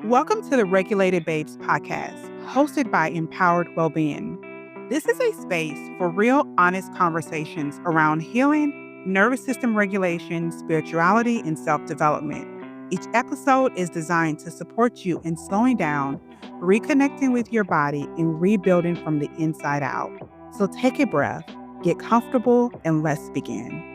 Welcome to the Regulated Babes podcast, hosted by Empowered Wellbeing. This is a space for real, honest conversations around healing, nervous system regulation, spirituality, and self-development. Each episode is designed to support you in slowing down, reconnecting with your body, and rebuilding from the inside out. So take a breath, get comfortable, and let's begin.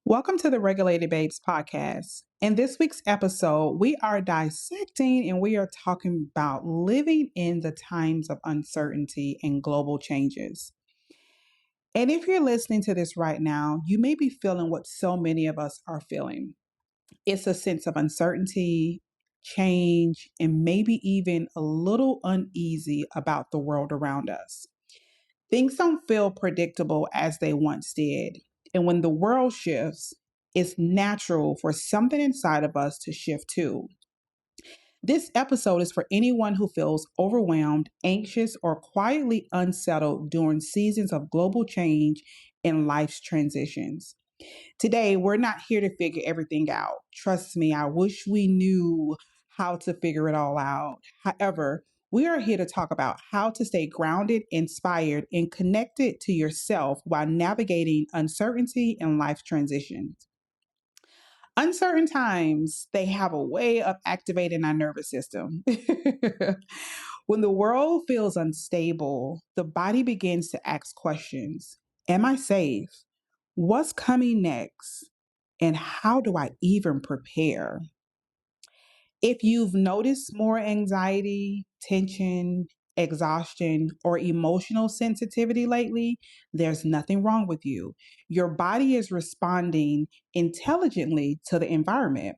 Welcome to the Regulated Babes podcast. In this week's episode, we are dissecting and we are talking about living in the times of uncertainty and global changes. And if you're listening to this right now, you may be feeling what so many of us are feeling. It's a sense of uncertainty, change, and maybe even a little uneasy about the world around us. Things don't feel predictable as they once did. And when the world shifts, it's natural for something inside of us to shift too. This episode is for anyone who feels overwhelmed, anxious, or quietly unsettled during seasons of global change and life's transitions. Today, we're not here to figure everything out. Trust me, I wish we knew how to figure it all out. However, we are here to talk about how to stay grounded, inspired, and connected to yourself while navigating uncertainty and life transitions. Uncertain times, they have a way of activating our nervous system. When the world feels unstable, the body begins to ask questions. Am I safe? What's coming next? And how do I even prepare? If you've noticed more anxiety, tension, exhaustion, or emotional sensitivity lately, there's nothing wrong with you. Your body is responding intelligently to the environment.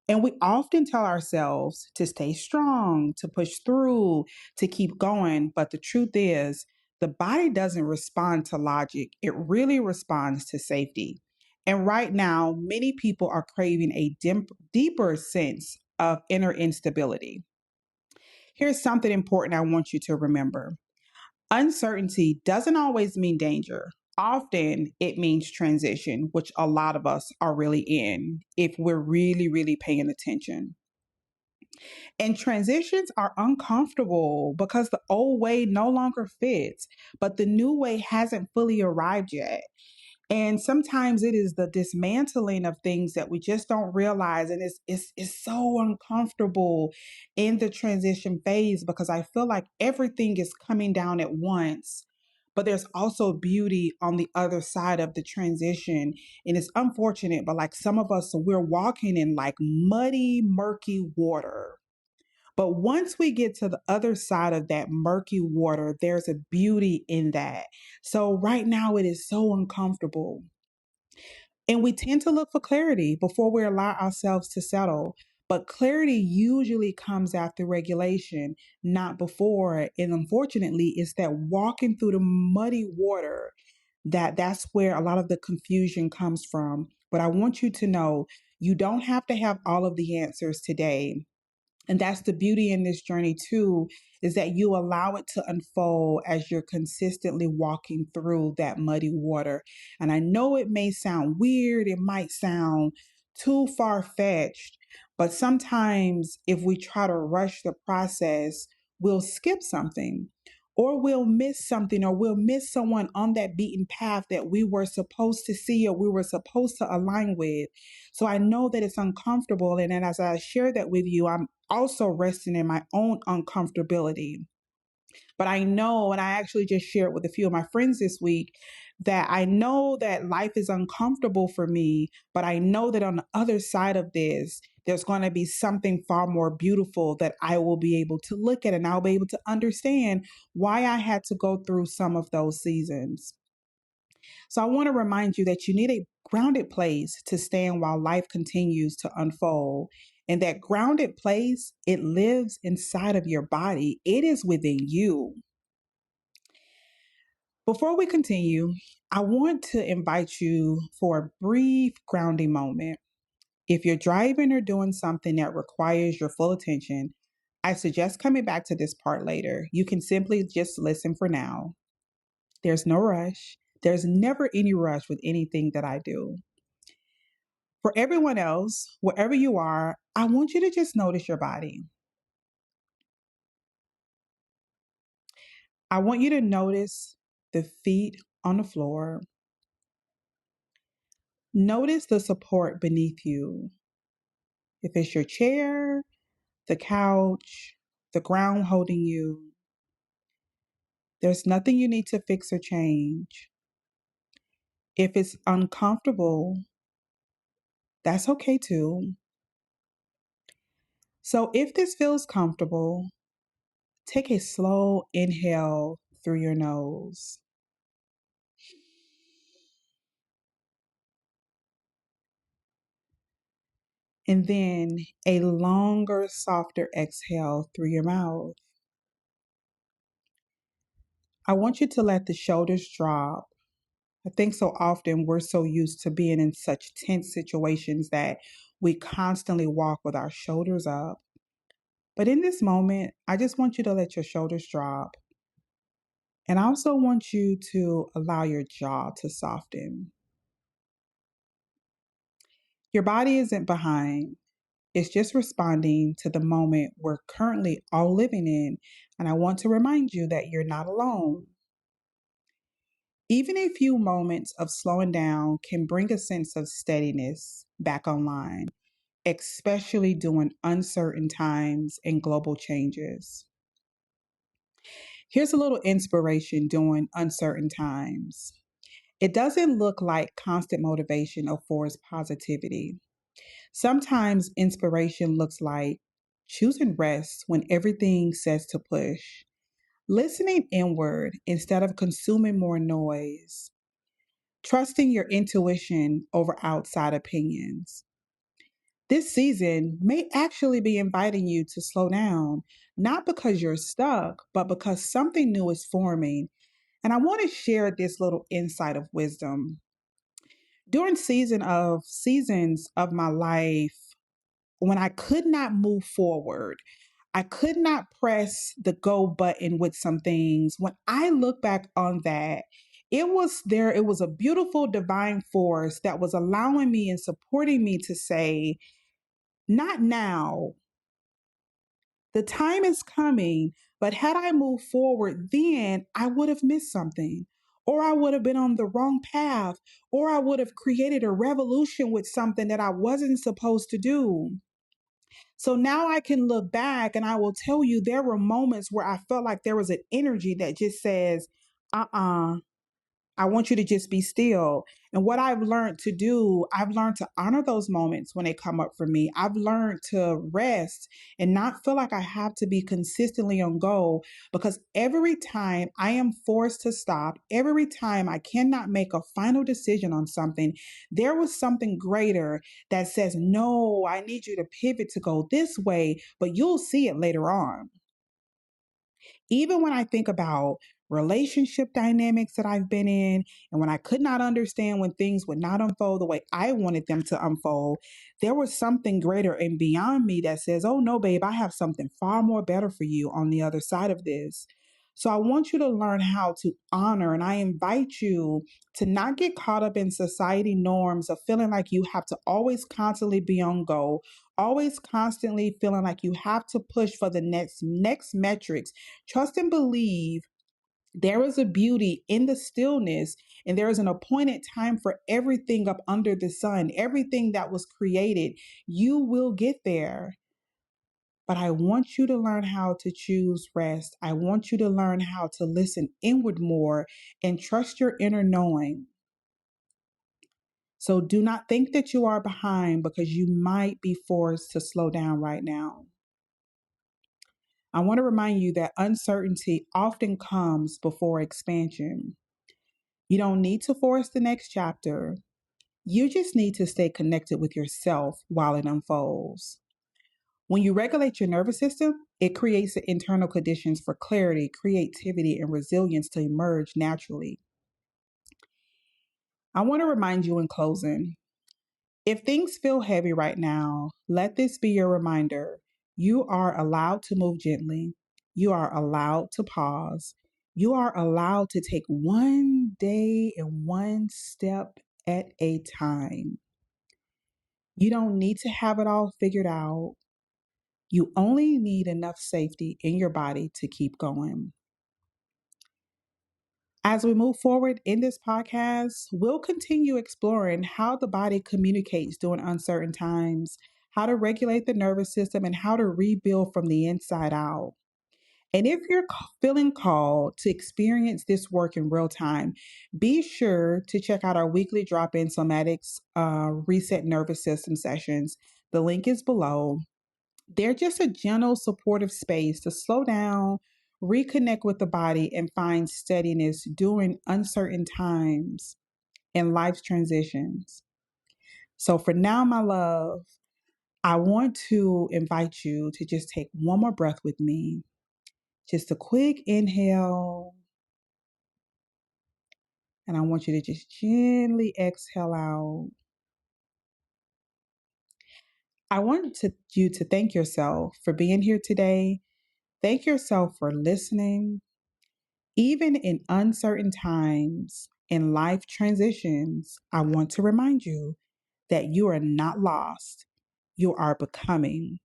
And we often tell ourselves to stay strong, to push through, to keep going. But the truth is, the body doesn't respond to logic, it really responds to safety. And right now, many people are craving a deeper sense of inner instability. Here's something important I want you to remember: uncertainty doesn't always mean danger. Often it means transition, which a lot of us are really in if we're really, really paying attention. And transitions are uncomfortable because the old way no longer fits, but the new way hasn't fully arrived yet. And sometimes it is the dismantling of things that we just don't realize. And it's so uncomfortable in the transition phase because I feel like everything is coming down at once. But there's also beauty on the other side of the transition. And it's unfortunate, but like some of us, we're walking in like muddy, murky water. But once we get to the other side of that murky water, there's a beauty in that. So right now it is so uncomfortable. And we tend to look for clarity before we allow ourselves to settle. But clarity usually comes after regulation, not before. And unfortunately, it's that walking through the muddy water that's where a lot of the confusion comes from. But I want you to know you don't have to have all of the answers today. And that's the beauty in this journey too, is that you allow it to unfold as you're consistently walking through that muddy water. And I know it may sound weird, it might sound too far fetched, but sometimes if we try to rush the process, we'll skip something. Or we'll miss something, or we'll miss someone on that beaten path that we were supposed to see or we were supposed to align with. So I know that it's uncomfortable. And then as I share that with you, I'm also resting in my own uncomfortability. But I know, and I actually just shared with a few of my friends this week, that I know that life is uncomfortable for me, but I know that on the other side of this, there's going to be something far more beautiful that I will be able to look at, and I'll be able to understand why I had to go through some of those seasons. So I want to remind you that you need a grounded place to stand while life continues to unfold. And that grounded place, it lives inside of your body. It is within you. Before we continue, I want to invite you for a brief grounding moment. If you're driving or doing something that requires your full attention, I suggest coming back to this part later. You can simply just listen for now. There's no rush. There's never any rush with anything that I do. For everyone else, wherever you are, I want you to just notice your body. I want you to notice the feet on the floor. Notice the support beneath you. If it's your chair, the couch, the ground holding you, there's nothing you need to fix or change. If it's uncomfortable, that's okay too. So if this feels comfortable, take a slow inhale through your nose. And then a longer, softer exhale through your mouth. I want you to let the shoulders drop. I think so often we're so used to being in such tense situations that we constantly walk with our shoulders up. But in this moment, I just want you to let your shoulders drop. And I also want you to allow your jaw to soften. Your body isn't behind, it's just responding to the moment we're currently all living in. And I want to remind you that you're not alone. Even a few moments of slowing down can bring a sense of steadiness back online, especially during uncertain times and global changes. Here's a little inspiration during uncertain times. It doesn't look like constant motivation or forced positivity. Sometimes inspiration looks like choosing rest when everything says to push, listening inward instead of consuming more noise, trusting your intuition over outside opinions. This season may actually be inviting you to slow down, not because you're stuck, but because something new is forming. And I want to share this little insight of wisdom. During seasons of my life, when I could not move forward, I could not press the go button with some things. When I look back on that, it was a beautiful divine force that was allowing me and supporting me to say, not now. The time is coming, but had I moved forward then, I would have missed something. Or I would have been on the wrong path, or I would have created a revolution with something that I wasn't supposed to do. So now I can look back and I will tell you there were moments where I felt like there was an energy that just says, uh, I want you to just be still. And what I've learned to do, I've learned to honor those moments when they come up for me. I've learned to rest and not feel like I have to be consistently on go, because every time I am forced to stop, every time I cannot make a final decision on something, there was something greater that says, no, I need you to pivot to go this way, but you'll see it later on. Even when I think about relationship dynamics that I've been in, and when I could not understand when things would not unfold the way I wanted them to unfold, there was something greater and beyond me that says, oh no, babe, I have something far more better for you on the other side of this. So I want you to learn how to honor, and I invite you to not get caught up in society norms of feeling like you have to always constantly be on go, always constantly feeling like you have to push for the next metrics. Trust and believe there is a beauty in the stillness, and there is an appointed time for everything up under the sun, everything that was created. You will get there. But I want you to learn how to choose rest. I want you to learn how to listen inward more and trust your inner knowing. So do not think that you are behind, because you might be forced to slow down right now. I want to remind you that uncertainty often comes before expansion. You don't need to force the next chapter. You just need to stay connected with yourself while it unfolds. When you regulate your nervous system, it creates the internal conditions for clarity, creativity, and resilience to emerge naturally. I want to remind you in closing, if things feel heavy right now, let this be your reminder. You are allowed to move gently. You are allowed to pause. You are allowed to take one day and one step at a time. You don't need to have it all figured out. You only need enough safety in your body to keep going. As we move forward in this podcast, we'll continue exploring how the body communicates during uncertain times, how to regulate the nervous system, and how to rebuild from the inside out. And if you're feeling called to experience this work in real time, be sure to check out our weekly drop in somatics reset nervous system sessions. The link is below. They're just a gentle, supportive space to slow down, reconnect with the body, and find steadiness during uncertain times and life's transitions. So, for now, my love, I want to invite you to just take one more breath with me. Just a quick inhale. And I want you to just gently exhale out. I want you to thank yourself for being here today. Thank yourself for listening. Even in uncertain times in life transitions, I want to remind you that you are not lost. You are becoming.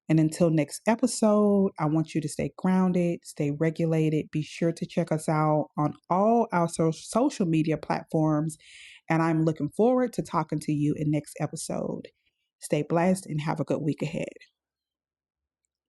And until next episode, I want you to stay grounded, stay regulated. Be sure to check us out on all our social media platforms. And I'm looking forward to talking to you in next episode. Stay blessed and have a good week ahead.